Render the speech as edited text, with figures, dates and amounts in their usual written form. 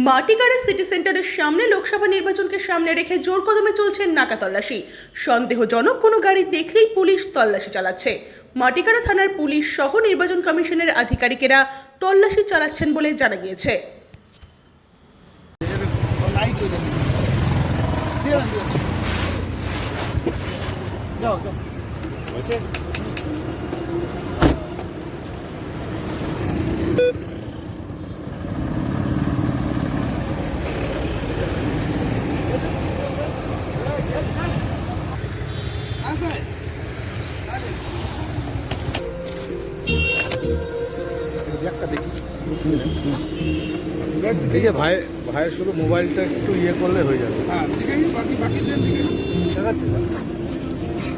Matigara city সেন্টারের সামনে লোকসভা নির্বাচনকে সামনে রেখে জোর কদমে চলছে নাকা তল্লাশি। সন্দেহজনক কোনো গাড়ি দেখলেই পুলিশ তল্লাশি চালাচ্ছে। মাটিগাড়া থানার পুলিশ সহ নির্বাচন কমিশনের আধিকারিকেরা তল্লাশি চালাচ্ছেন বলে জানা গিয়েছে। দেখে ভাইয়ের শুধু মোবাইলটা একটু ইয়ে করলে হয়ে যাবে। হ্যাঁ, ঠিক আছে, বাকি ঠিক আছে। ঠিক আছে।